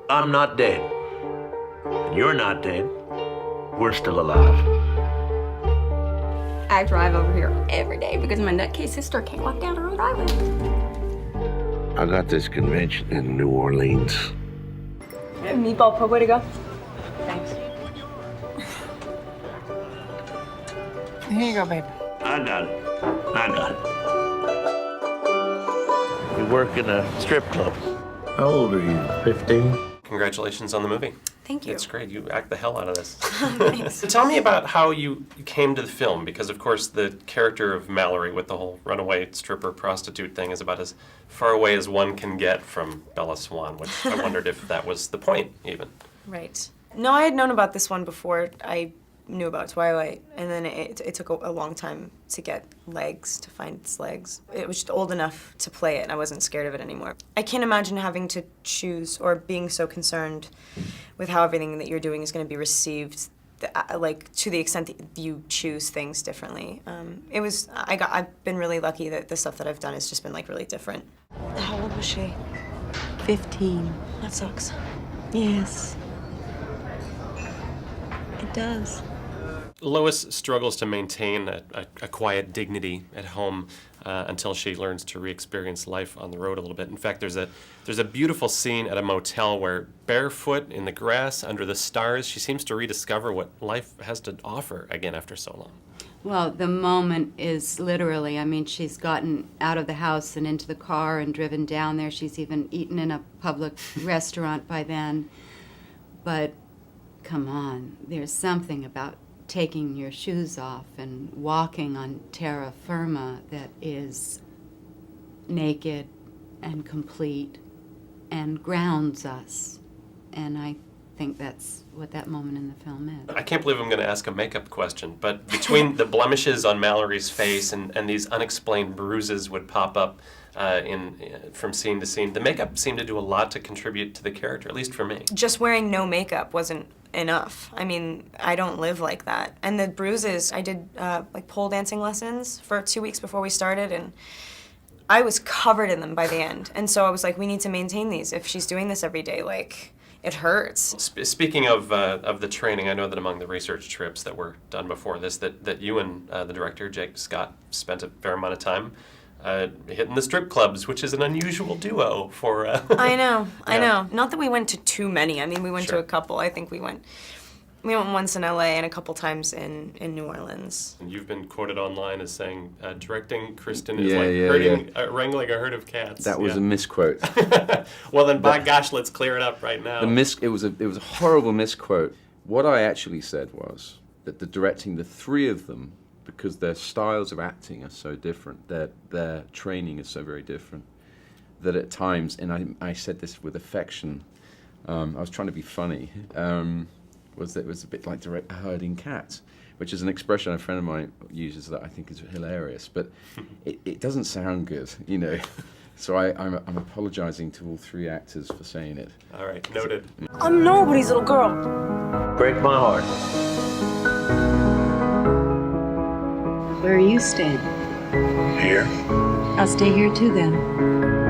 I'm not dead. And you're not dead. We're still alive. I drive over here every day because my nutcase sister can't walk down her own driveway. I got this convention in New Orleans. Meatball po, way to go. Thanks. Here you go, babe. I got it. You work in a strip club. How old are you? 15? Congratulations on the movie. Thank you. It's great. You act the hell out of this. Thanks. So tell me about how you came to the film, because of course the character of Mallory with the whole runaway stripper prostitute thing is about as far away as one can get from Bella Swan, which I wondered if that was the point even. Right. No, I had known about this one before I knew about Twilight, and then it took a long time to get legs, to find its legs. It was just old enough to play it, and I wasn't scared of it anymore. I can't imagine having to choose or being so concerned with how everything that you're doing is going to be received, like to the extent that you choose things differently. I've been really lucky that the stuff that I've done has just been like really different. How old was she? 15. That sucks. Yes. It does. Lois struggles to maintain a quiet dignity at home until she learns to re-experience life on the road a little bit. In fact, there's a beautiful scene at a motel where, barefoot in the grass under the stars, she seems to rediscover what life has to offer again after so long. Well, the moment is literally, I mean, she's gotten out of the house and into the car and driven down there. She's even eaten in a public restaurant by then. But come on, there's something about taking your shoes off and walking on terra firma that is naked and complete and grounds us. And I think that's what that moment in the film is. I can't believe I'm going to ask a makeup question, but between the blemishes on Mallory's face and these unexplained bruises would pop up from scene to scene, the makeup seemed to do a lot to contribute to the character, at least for me. Just wearing no makeup wasn't enough. I mean, I don't live like that. And the bruises, I did like pole dancing lessons for 2 weeks before we started, and I was covered in them by the end. And so I was like, we need to maintain these. If she's doing this every day, like, it hurts. Speaking of the training, I know that among the research trips that were done before this, that you and the director, Jake Scott, spent a fair amount of time hitting the strip clubs, which is an unusual duo for... I know. Yeah. Not that we went to too many. I mean, we went Sure. to a couple. I think we went once in LA and a couple times in New Orleans. And you've been quoted online as saying, directing Kristen is wrangling a herd of cats. That was a misquote. Well then, by gosh, let's clear it up right now. It was a horrible misquote. What I actually said was that the directing the three of them, because their styles of acting are so different, their training is so very different, that at times, and I said this with affection, I was trying to be funny, was that it was a bit like herding cats, which is an expression a friend of mine uses that I think is hilarious, but it doesn't sound good, you know. So I'm apologizing to all three actors for saying it. All right, noted. I'm nobody's little girl. Break my heart. Where are you staying? Here. I'll stay here too then.